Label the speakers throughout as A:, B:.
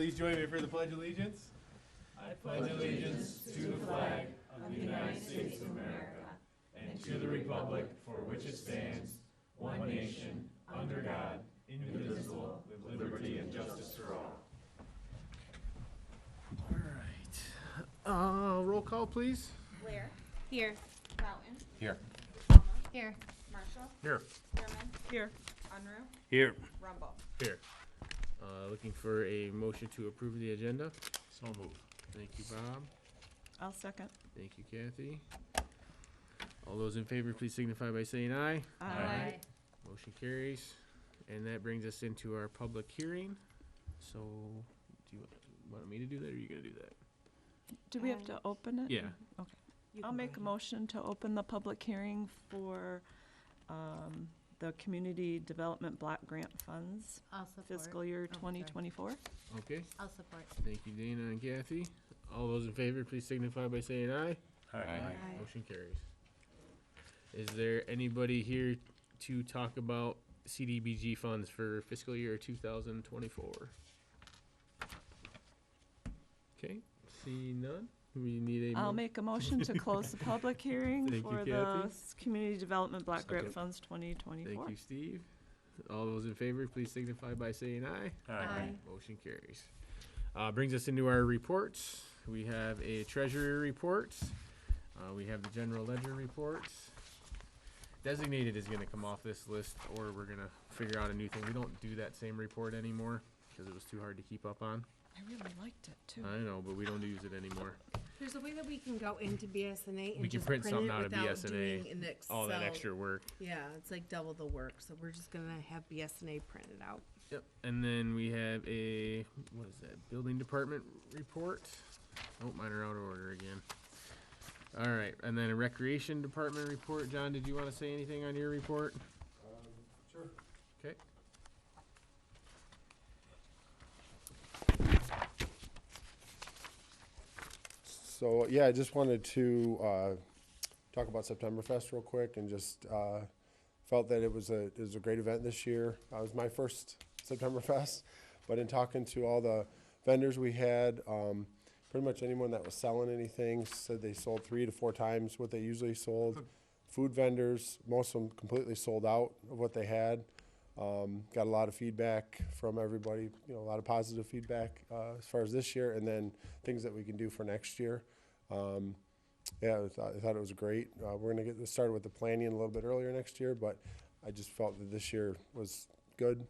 A: Please join me for the Pledge of Allegiance.
B: I pledge allegiance to the flag of the United States of America and to the republic for which it stands, one nation, under God, indivisible, with liberty and justice for all.
A: All right. Roll call, please.
C: Blair.
D: Here.
C: Broughton.
E: Here.
C: Palmer.
D: Here.
C: Marshall.
A: Here.
C: Thurman.
D: Here.
C: Unruh.
E: Here.
C: Rumble.
A: Here. Looking for a motion to approve the agenda.
E: So moved.
A: Thank you, Bob.
D: I'll second.
A: Thank you, Kathy. All those in favor, please signify by saying aye.
D: Aye.
A: Motion carries. And that brings us into our public hearing. So, do you want me to do that, or are you going to do that?
D: Do we have to open it?
A: Yeah.
D: Okay. I'll make a motion to open the public hearing for the Community Development Block Grant Funds,
F: I'll support.
D: fiscal year
F: Oh, sorry.
D: 2024.
A: Okay.
F: I'll support.
A: Thank you, Dana and Kathy. All those in favor, please signify by saying aye.
E: Aye.
A: Motion carries. Is there anybody here to talk about CDBG funds for fiscal year 2024? Okay, see none. We need a.
D: I'll make a motion to close the public hearing
A: Thank you,
D: for the
A: Kathy.
D: Community Development Block Grant
E: Second.
D: Funds 2024.
A: Thank you, Steve. All those in favor, please signify by saying aye.
F: Aye.
A: Motion carries. Brings us into our reports. We have a treasury report. We have the general ledger reports. Designated is gonna come off this list, or we're gonna figure out a new thing. We don't do that same report anymore, because it was too hard to keep up on.
D: I really liked it too.
A: I know, but we don't use it anymore.
F: There's a way that we can go into BSNA and
A: We can
F: just
A: print something
F: it
A: out of
F: without
A: BSNA,
F: doing an Excel.
A: All that extra work.
F: Yeah, it's like double the work, so we're just gonna have BSNA printed out.
A: Yep, and then we have a, what is that, building department report? Oh, mine are out of order again. All right, and then a recreation department report. John, did you want to say anything on your report?
G: Sure.
A: Okay.
G: So, yeah, I just wanted to talk about Septemberfest real quick, and just felt that it was a great event this year. It was my first Septemberfest, but in talking to all the vendors we had, pretty much anyone that was selling anything said they sold 3 to 4 times what they usually sold. Food vendors, most of them completely sold out of what they had. Got a lot of feedback from everybody, a lot of positive feedback as far as this year, and then things that we can do for next year. Yeah, I thought it was great. We're going to get started with the planning a little bit earlier next year, but I just felt that this year was good.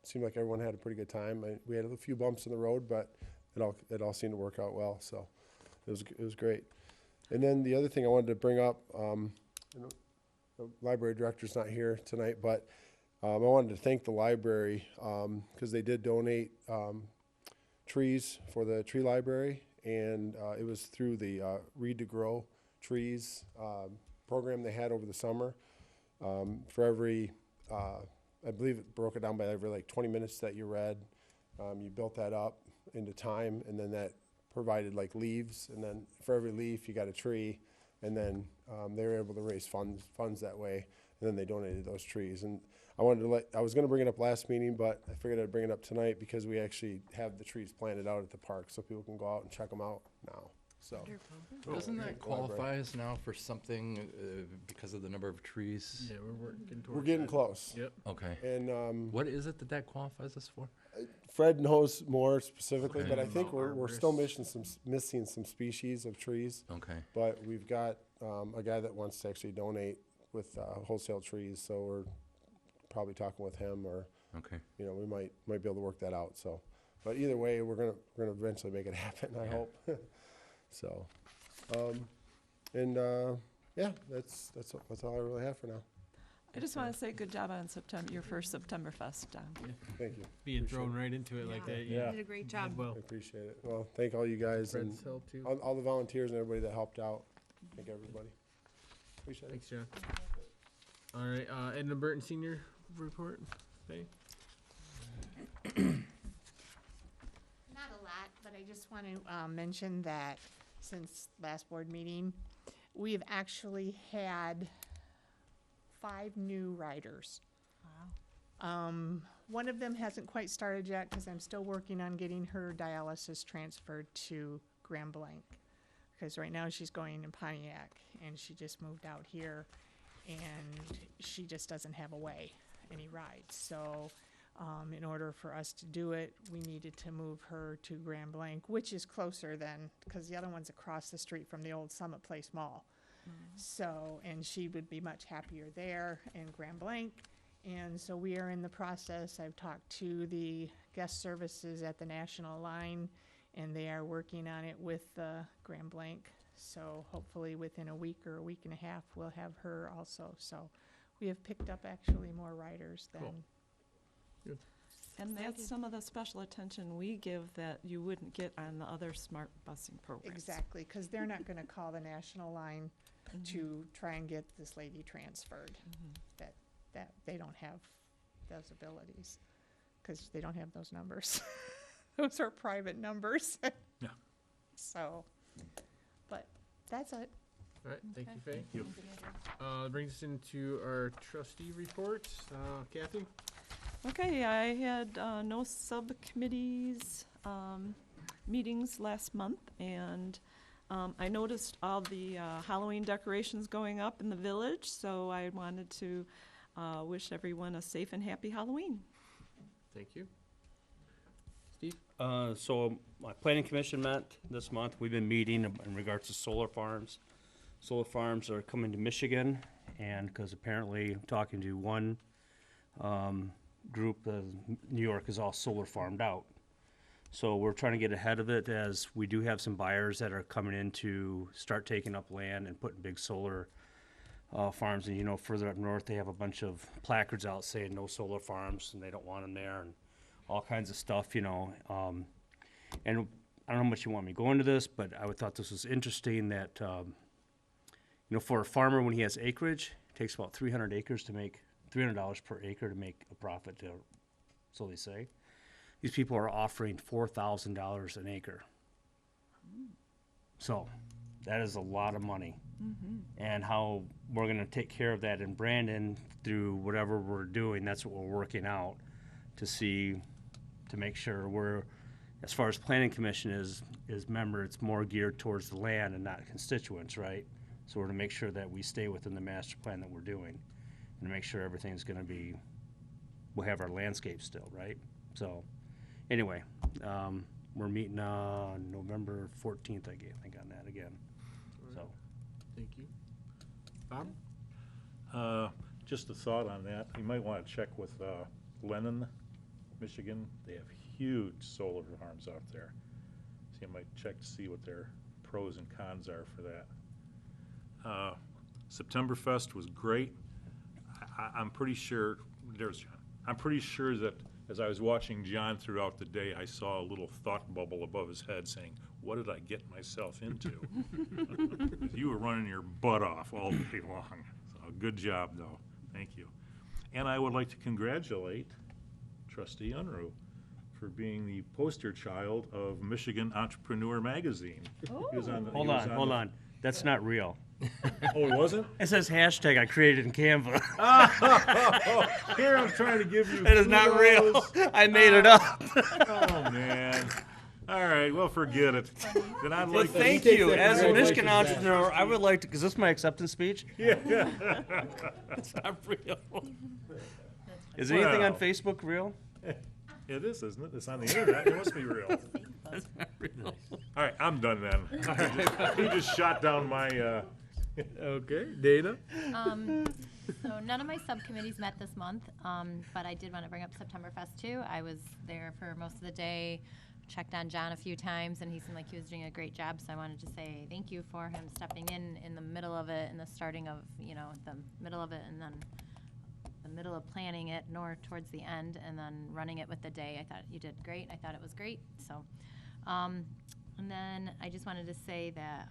G: Seemed like everyone had a pretty good time. We had a few bumps in the road, but it all seemed to work out well. So it was great. And then the other thing I wanted to bring up, the library director's not here tonight, but I wanted to thank the library because they did donate trees for the tree library, and it was through the Read to Grow Trees program they had over the summer. For every, I believe it broke it down by every 20 minutes that you read, you built that up into time, and then that provided leaves, and then for every leaf you got a tree, and then they were able to raise funds that way, and then they donated those trees. And I was going to bring it up last meeting, but I figured I'd bring it up tonight because we actually have the trees planted out at the park, so people can go out and check them out now. So
E: Doesn't that qualify us now for something because of the number of trees?
A: Yeah, we're working towards
G: we're getting
A: that.
G: close.
A: Yep.
G: Okay.
E: Okay.
G: And
E: What is it that qualifies us for?
G: Fred knows more specifically,
E: Okay.
G: but I think we're still
A: Arborists.
G: missing some species of trees.
E: Okay.
G: But we've got a guy that wants to actually donate with wholesale trees, so we're probably talking with him, or
E: Okay.
G: we might be able to work that out. So, but either way, we're gonna eventually make it happen. I hope. So, yeah, that's all I really have for now.
D: I just want to say good job on your first Septemberfest, John.
G: Thank you.
A: Being
G: Appreciate
A: thrown
G: it.
A: right into it like that.
F: You did a great job.
A: Well,
G: I appreciate it. Well, thank all you guys and
A: Fred's help too.
G: all the volunteers and everybody that helped out. Thank everybody. Appreciate it.
A: Thanks, John. All right, Edna Burton Senior report. Okay.
C: Not a lot, but I just want to mention that since last board meeting, we've actually had 5 new riders.
D: Wow.
C: one of them hasn't quite started yet because I'm still working on getting her dialysis transferred to Grand Blanc. Because right now she's going in Pontiac and she just moved out here and she just doesn't have a way, any rides. So in order for us to do it, we needed to move her to Grand Blanc, which is closer than, because the other one's across the street from the old Summit Place Mall. So, and she would be much happier there in Grand Blanc. And so we are in the process. I've talked to the guest services at the National Line, and they are working on it with Grand Blanc. So hopefully within a week or a week and a half, we'll have her also. So we have picked up actually more riders than.
A: Cool.
D: And that's some of the special attention we give that you wouldn't get on the other smart busing programs.
C: Exactly, because they're not going to call the National Line to try and get this lady transferred. That they don't have those abilities, because they don't have those numbers. Those are private numbers.
B: Yeah.
C: So, but that's it.
A: All right, thank you, Faye.
B: Thank you.
A: That brings us into our trustee reports. Kathy?
D: Okay, I had no subcommittees meetings last month, and I noticed all the Halloween decorations going up in the village, so I wanted to wish everyone a safe and happy Halloween.
A: Thank you. Steve?
H: So my planning commission met this month. We've been meeting in regards to solar farms. Solar farms are coming to Michigan, and because apparently I'm talking to one group, New York is all solar farmed out. So we're trying to get ahead of it, as we do have some buyers that are coming in to start taking up land and putting big solar farms. And you know, further up north, they have a bunch of placards out saying no solar farms, and they don't want them there, and all kinds of stuff, you know. And I don't know how much you want me to go into this, but I thought this was interesting that, you know, for a farmer, when he has acreage, it takes about 300 acres to make $300 per acre to make a profit, so they say. These people are offering $4,000 an acre. So that is a lot of money. And how we're going to take care of that in Brandon through whatever we're doing, that's what we're working out to see, to make sure we're, as far as planning commission is member, it's more geared towards the land and not constituents, right? So we're to make sure that we stay within the master plan that we're doing, and make sure everything's going to be, we'll have our landscape still, right? So anyway, we're meeting on November 14th, I think, on that again. So
A: Thank you. Bob?
B: Just a thought on that. You might want to check with Lennon, Michigan. They have huge solar farms out there. So you might check to see what their pros and cons are for that. Septemberfest was great. I'm pretty sure, there's John. I'm pretty sure that as I was watching John throughout the day, I saw a little thought bubble above his head saying, what did I get myself into? You were running your butt off all day long. So good job, though. Thank you. And I would like to congratulate Trustee Unruh for being the poster child of Michigan Entrepreneur Magazine. He was on the- he
H: hold
B: was
H: on,
B: the-
H: hold on. That's not real.
B: Oh, it wasn't?
H: It says hashtag I created in Canva.
B: Here I'm trying to give you
H: It is not real.
B: kudos.
H: I made it up.
B: Oh, man. All right, well, forget it. Then I'd
H: Well,
B: like to...
H: thank you. As a Michigan entrepreneur, I would like to, because this is my acceptance speech.
B: Yeah.
H: It's not real. Is anything on
B: Well.
H: Facebook real?
B: It is, isn't it? It's on the internet. It must be real.
H: It's not real.
B: All right, I'm done then. He just shot down my...
A: Okay. Dana?
I: So none of my subcommittees met this month, but I did want to bring up Septemberfest too. I was there for most of the day, checked on John a few times, and he seemed like he was doing a great job. So I wanted to say thank you for him stepping in the middle of it, in the starting of, you know, the middle of it, and then the middle of planning it, nor towards the end, and then running it with the day. I thought you did great. I thought it was great. So. And then I just wanted to say that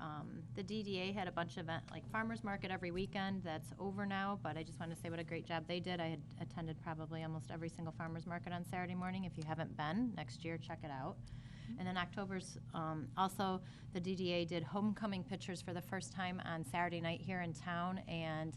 I: the DDA had a bunch of like farmers market every weekend. That's over now, but I just wanted to say what a great job they did. I had attended probably almost every single farmers market on Saturday morning. If you haven't been, next year, check it out. And then October's, also the DDA did homecoming pictures for the first time on Saturday night here in town, and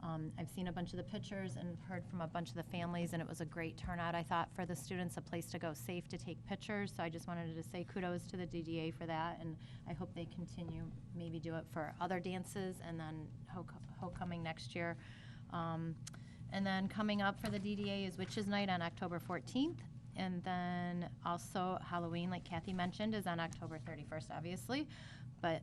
I: I've seen a bunch of the pictures and heard from a bunch of the families, and it was a great turnout, I thought, for the students, a place to go safe to take pictures. So I just wanted to say kudos to the DDA for that, and I hope they continue, maybe do it for other dances, and then homecoming next year. And then coming up for the DDA is Witches Night on October 14th. And then also Halloween, like Kathy mentioned, is on October 31st, obviously. But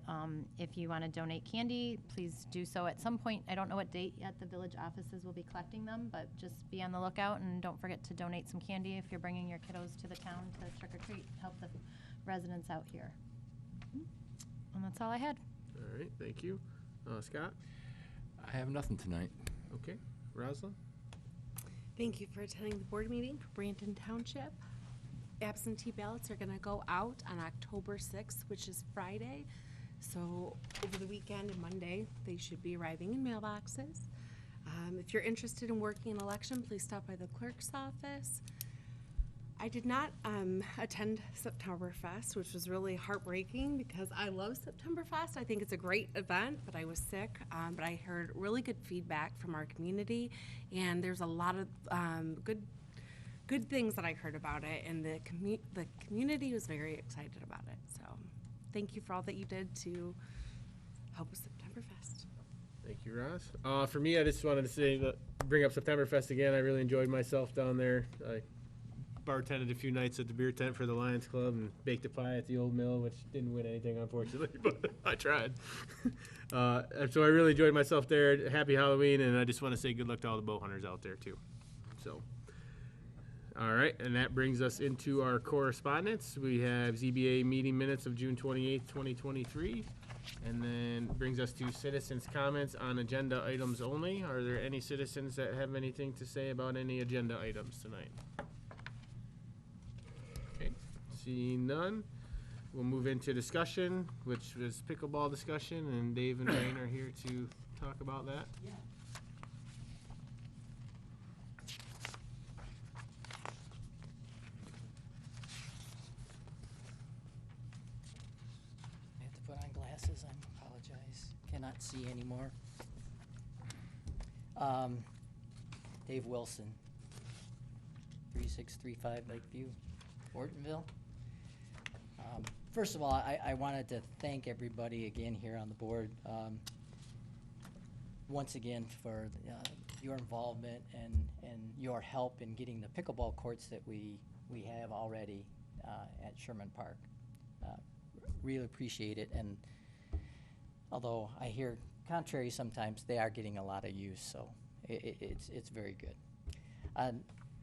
I: if you want to donate candy, please do so at some point. I don't know what date yet the village offices will be collecting them, but just be on the lookout, and don't forget to donate some candy if you're bringing your kiddos to the town to trick or treat. Help the residents out here. And that's all I had.
A: All right, thank you. Scott?
E: I have nothing tonight.
A: Okay. Rosalind?
F: Thank you for attending the board meeting for Brandon Township. Absentee ballots are going to go out on October 6th, which is Friday. So over the weekend and Monday, they should be arriving in mailboxes. If you're interested in working an election, please stop by the clerk's office. I did not attend Septemberfest, which was really heartbreaking because I love Septemberfest. I think it's a great event, but I was sick. But I heard really good feedback from our community, and there's a lot of good things that I heard about it, and the community was very excited about it. So thank you for all that you did to help with Septemberfest.
A: Thank you, Ross. For me, I just wanted to say, bring up Septemberfest again. I really enjoyed myself down there. I bartended a few nights at the beer tent for the Lions Club and baked a pie at the old mill, which didn't win anything, unfortunately, but I tried. So I really enjoyed myself there. Happy Halloween, and I just want to say good luck to all the bow hunters out there, too. So, all right, and that brings us into our correspondence. We have ZBA meeting minutes of June 28th, 2023, and then brings us to citizens' comments on agenda items only. Are there any citizens that have anything to say about any agenda items tonight? Okay, seeing none, we'll move into discussion, which was pickleball discussion, and Dave and Wayne are here to talk about that.
J: Yeah. I have to put on glasses, I apologize, cannot see anymore. Dave Wilson, 3635 Lakeview, Ortonville. First of all, I wanted to thank everybody again here on the board, once again for your involvement and your help in getting the pickleball courts that we have already at Sherman Park. Really appreciate it, and although I hear contrary sometimes, they are getting a lot of use, so it's very good.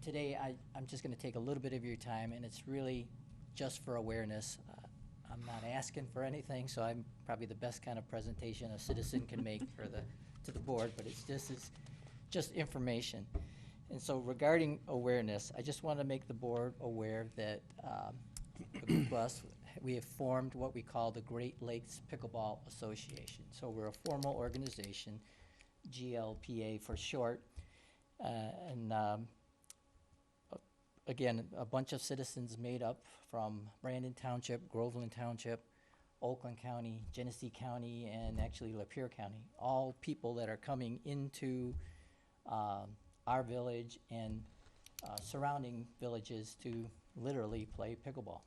J: Today, I'm just going to take a little bit of your time, and it's really just for awareness. I'm not asking for anything, so I'm probably the best kind of presentation a citizen can make to the board, but it's just information. And so regarding awareness, I just want to make the board aware that a group of us, we have formed what we call the Great Lakes Pickleball Association. So we're a formal organization, GLPA for short, and again, a bunch of citizens made up from Brandon Township, Groveland Township, Oakland County, Genesee County, and actually Lapeer County. All people that are coming into our village and surrounding villages to literally play pickleball.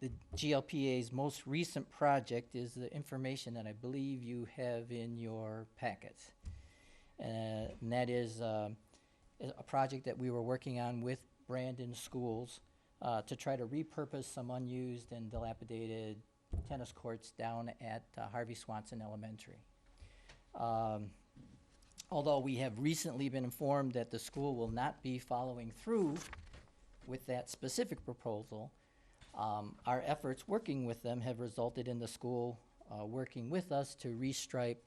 J: The GLPA's most recent project is the information that I believe you have in your packets. And that is a project that we were working on with Brandon schools to try to repurpose some unused and dilapidated tennis courts down at Harvey Swanson Elementary. Although we have recently been informed that the school will not be following through with that specific proposal, our efforts working with them have resulted in the school working with us to restripe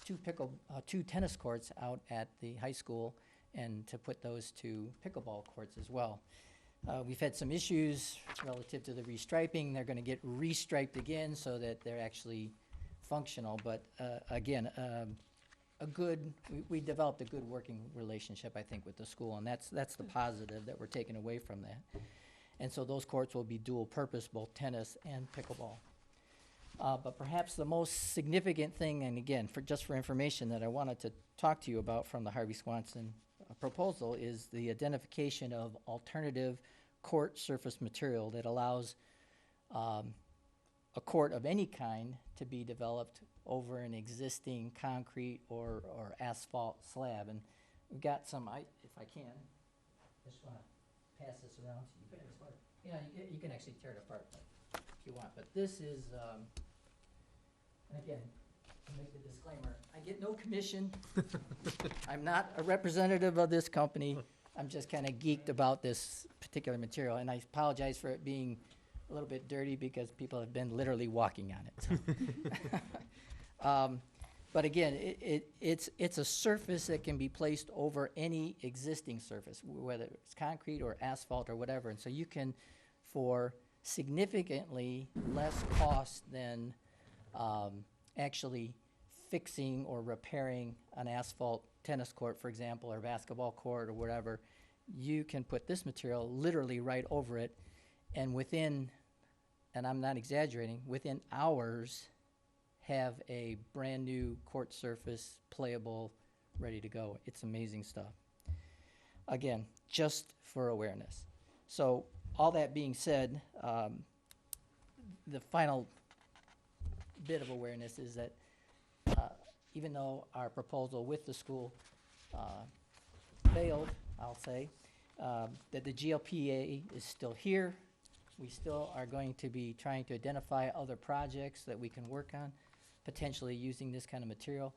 J: two tennis courts out at the high school and to put those to pickleball courts as well. We've had some issues relative to the restriping. They're going to get restriped again so that they're actually functional. But again, we developed a good working relationship, I think, with the school, and that's the positive that we're taking away from that. And so those courts will be dual purpose, both tennis and pickleball. But perhaps the most significant thing, and again, just for information that I wanted to talk to you about from the Harvey Swanson proposal, is the identification of alternative court surface material that allows a court of any kind to be developed over an existing concrete or asphalt slab. And we've got some, if I can, just want to pass this around to you guys. Yeah, you can actually tear it apart if you want, but this is, and again, to make the disclaimer, I get no commission. I'm not a representative of this company. I'm just kind of geeked about this particular material, and I apologize for it being a little bit dirty because people have been literally walking on it. So. But again, it's a surface that can be placed over any existing surface, whether it's concrete or asphalt or whatever. And so you can, for significantly less cost than actually fixing or repairing an asphalt tennis court, for example, or basketball court or whatever, you can put this material literally right over it, and within, and I'm not exaggerating, within hours have a brand new court surface, playable, ready to go. It's amazing stuff. Again, just for awareness. So all that being said, the final bit of awareness is that even though our proposal with the school failed, I'll say, that the GLPA is still here. We still are going to be trying to identify other projects that we can work on, potentially using this kind of material.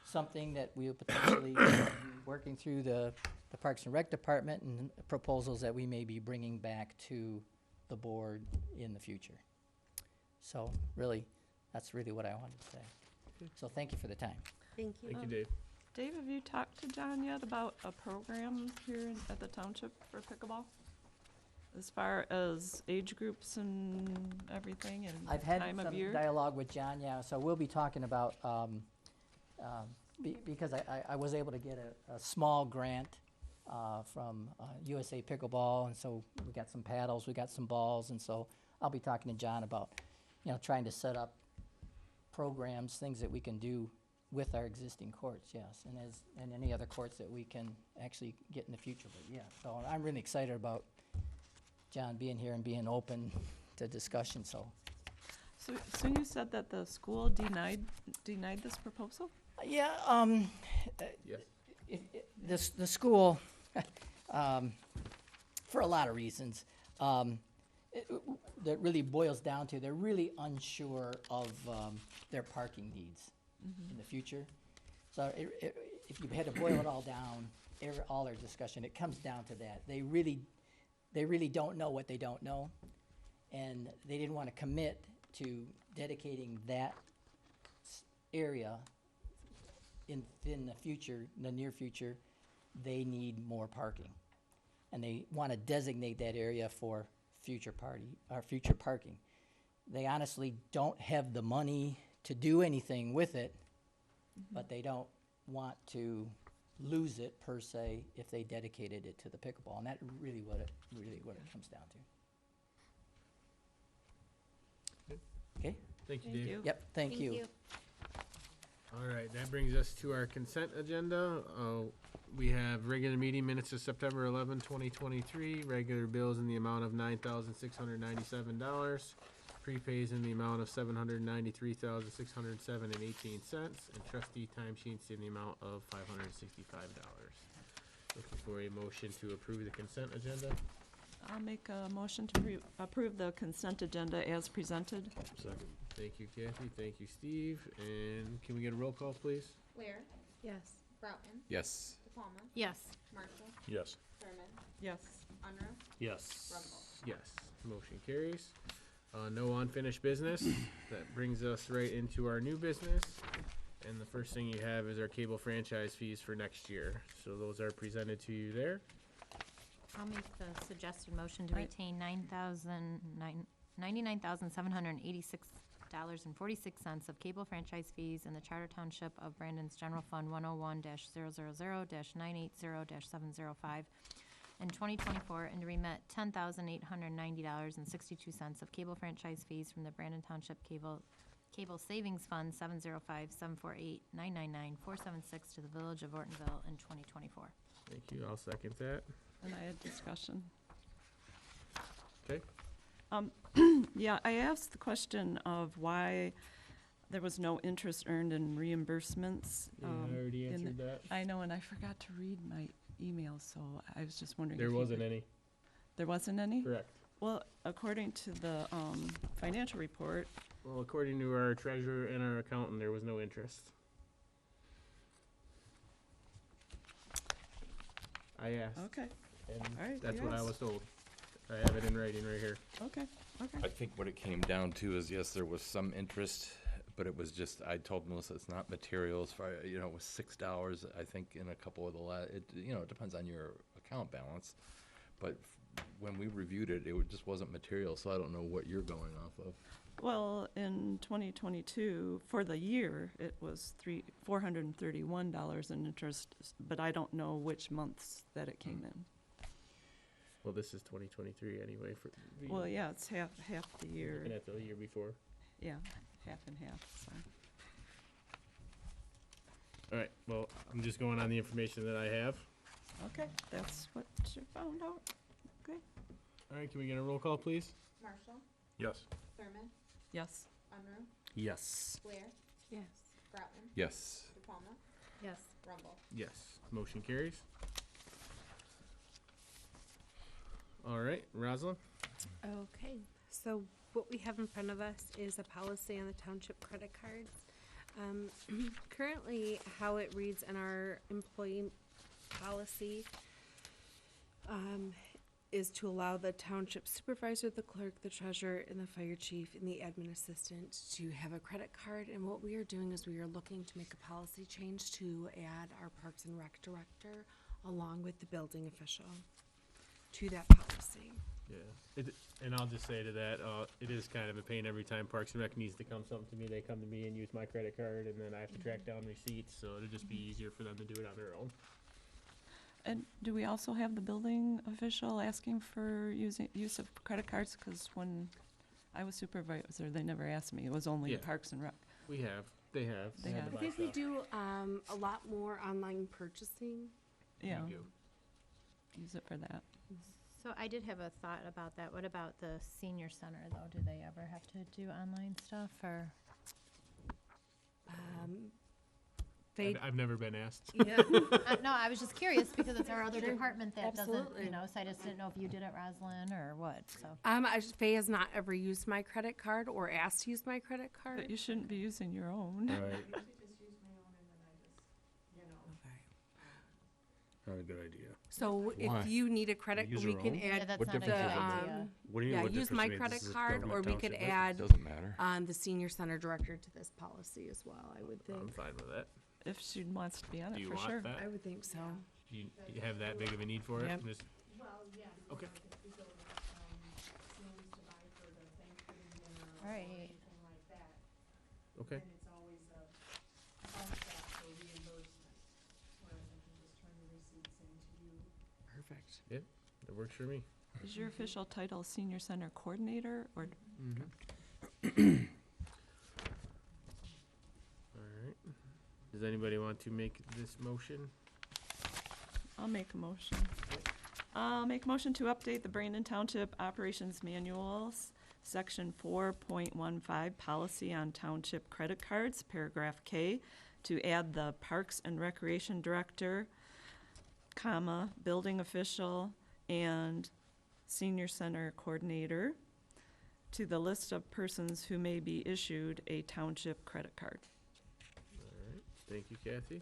J: Something that we'll potentially be working through the Parks and Rec Department, and proposals that we may be bringing back to the board in the future. So really, that's really what I wanted to say. So thank you for the time.
F: Thank you.
A: Thank you, Dave.
D: Dave, have you talked to John yet about a program here at the township for pickleball? As far as age groups and everything and
J: I've had
D: time of
J: some
D: year?
J: dialogue with John, yeah, so we'll be talking about, because I was able to get a small grant from USA Pickleball, and so we got some paddles, we got some balls, and so I'll be talking to John about, trying to set up programs, things that we can do with our existing courts, yes, and any other courts that we can actually get in the future, but yeah, so I'm really excited about John being here and being open to discussion, so.
D: So you said that the school denied this proposal?
J: Yeah,
A: Yes.
J: the school, for a lot of reasons, that really boils down to, they're really unsure of their parking needs in the future. So if you had to boil it all down, all our discussion, it comes down to that. They really don't know what they don't know, and they didn't want to commit to dedicating that area in the future, in the near future. They need more parking, and they want to designate that area for future parking. They honestly don't have the money to do anything with it, but they don't want to lose it per se if they dedicated it to the pickleball, and that's really what it comes down to. Okay.
A: Thank you,
D: Thank
A: Dave.
D: you.
J: Yep. Thank you.
A: All right, that brings us to our consent agenda. We have regular meeting minutes of September 11, 2023, regular bills in the amount of $9,697, prepays in the amount of $793,607.18, and trustee timesheets in the amount of $565. Looking for a motion to approve the consent agenda.
D: I'll make a motion to approve the consent agenda as presented.
A: Second. Thank you, Kathy. Thank you, Steve. And can we get a roll call, please?
K: Ware,
F: Yes.
K: Broughton,
E: Yes.
K: DePalma,
F: Yes.
K: Marshall,
H: Yes.
K: Thurman,
D: Yes.
K: Unruh,
H: Yes.
K: Rumble.
A: Yes. Motion carries. No unfinished business. That brings us right into our new business. And the first thing you have is our cable franchise fees for next year. So those are presented to you there.
I: I'll make the suggested motion to
D: Right.
I: retain $99,786.46 of cable franchise fees in the Charter Township of Brandon's General Fund 101-000-980-705 in 2024, and to remit $10,890.62 of cable franchise fees from the Brandon Township Cable Cable Savings Fund 705-748-999-476 to the Village of Ortonville in 2024.
A: Thank you. I'll second that.
D: And I had discussion.
A: Okay.
D: Yeah, I asked the question of why there was no interest earned in reimbursements.
A: Yeah, I already
D: in the-
A: answered that.
D: I know, and I forgot to read my email, so I was just wondering.
A: There
D: if you
A: wasn't
D: could-
A: any.
D: There wasn't any?
A: Correct.
D: Well, according to the financial report,
A: Well, according to our treasurer and our accountant, there was no interest. I asked,
D: okay,
A: and
D: all right,
A: that's
D: you
A: what I
D: asked.
A: was told. I have it in writing right here.
D: okay.
E: I think what it came down to is, yes, there was some interest, but it was just, I told Melissa it's not materials for, it was $6, I think, in a couple of the it depends on your account balance. But when we reviewed it, just wasn't material, so I don't know what you're going off of.
D: Well, in 2022, for the year, it was $431 in interest, but I don't know which months that it came in.
A: Well, this is 2023 anyway.
D: Well, yeah, it's half the year.
A: Looking at the year before.
D: Yeah, half and half, so.
A: All right. Well, I'm just going on the information that I have.
D: Okay, that's what you found out.
A: All right. Can we get a roll call, please?
C: Marshall,
B: Yes.
C: Thurman,
D: Yes.
C: Unruh,
H: Yes.
C: Blair,
F: Yes.
C: Broutman,
E: Yes.
C: DePalma,
I: Yes.
C: Rumble.
A: Yes. Motion carries. All right, Rosalind.
F: Okay, so what we have in front of us is a policy on the township credit cards. Currently, how it reads in our employee policy is to allow the township supervisor, the clerk, the treasurer, and the fire chief, and the admin assistant to have a credit card. And what we are doing is we are looking to make a policy change to add our Parks and Rec director along with the building official to that policy.
A: Yeah. And I'll just say to that, it is kind of a pain every time Parks and Rec needs to come something to me. They come to me and use my credit card, and then I have to track down receipts. So it'll just be easier for them to do it on their own.
D: And do we also have the building official asking for use of credit cards? Because when I was supervisor, they never asked me. It was only
A: Yeah.
D: Parks and Rec.
A: We have. They have.
D: They
A: had
D: have.
A: to
F: I
A: buy
F: think we
A: stuff.
F: do a lot more online purchasing.
D: Yeah,
A: We do.
D: use it for that.
I: So I did have a thought about that. What about the senior center, though? Do they ever have to do online stuff, or?
F: They,
A: I've never been asked.
F: yeah,
I: No, I was just curious because it's our other
F: Sure.
I: department that doesn't,
F: Absolutely.
I: so I just didn't know if you did it, Rosalind, or what, so.
F: Faye has not ever used my credit card or asked to use my credit card.
D: But you shouldn't be using your own.
A: Right. Not a good idea.
F: So
E: Why?
F: if you need a credit,
H: Use
F: we
H: your
F: can
H: own?
I: Yeah,
F: add
I: that's
H: What
I: not a good
H: difference does it
I: idea.
H: What do you
F: yeah,
H: what
F: use
H: difference
F: my
H: does it make?
F: credit
H: This is
F: card,
H: government
F: or we could
H: township.
F: add
E: Doesn't matter.
F: the senior center director to this policy as well. I would think.
A: I'm fine with that.
D: If she wants to be on
A: Do
D: it,
A: you
D: for
A: want
D: sure.
A: that?
F: I would think so.
A: Do you have that big of a need for it?
F: Yep.
A: Just- Okay.
I: All right.
A: Okay.
F: Perfect.
A: That works for me.
D: Is your official title senior center coordinator or?
A: Mm-hmm. All right. Does anybody want to make this motion?
D: I'll make a motion. I'll make a motion to update the Brandon Township Operations Manuals, Section 4.15, Policy on Township Credit Cards, Paragraph K, to add the Parks and Recreation Director, comma, Building Official, and Senior Center Coordinator to the list of persons who may be issued a township credit card.
A: All right. Thank you, Kathy.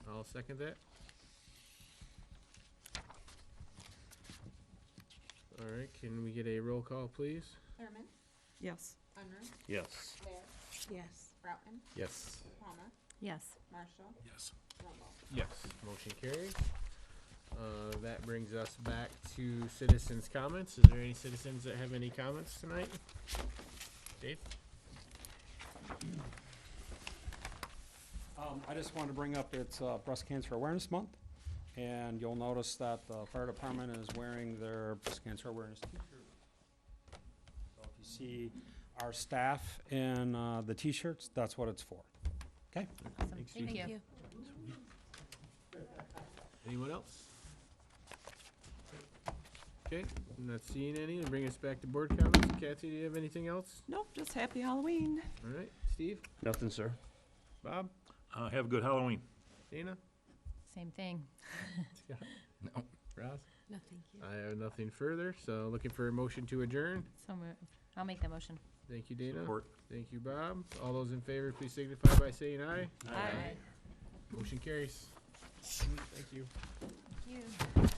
A: I'll second that. All right. Can we get a roll call, please?
C: Thurman,
D: Yes.
C: Unruh,
H: Yes.
C: Blair,
F: Yes.
C: Broutman,
E: Yes.
C: DePalma,
I: Yes.
C: Marshall,
H: Yes.
C: Rumble.
A: Yes. Motion carries. That brings us back to citizens' comments. Is there any citizens that have any comments tonight? Dave?
K: I just wanted to bring up, it's Breast Cancer Awareness Month, and you'll notice that the fire department is wearing their breast cancer awareness t-shirt. So if you see our staff in the t-shirts, that's what it's for. Okay?
I: Awesome.
A: Thanks,
I: Thank
A: Susan.
I: you.
A: Anyone else? Okay, I'm not seeing any. To bring us back to board comments. Kathy, do you have anything else?
D: Nope, just happy Halloween.
A: All right, Steve,
H: Nothing, sir.
A: Bob,
B: Have a good Halloween.
A: Dana,
I: Same thing.
A: Scott,
E: No.
A: Ross.
F: No, thank you.
A: I have nothing further, so looking for a motion to adjourn.
I: So moved. I'll make the motion.
A: Thank you, Dana.
B: Support.
A: Thank you, Bob. All those in favor, please signify by saying aye.
I: Aye.
A: Motion carries. Thank you.
I: Thank you.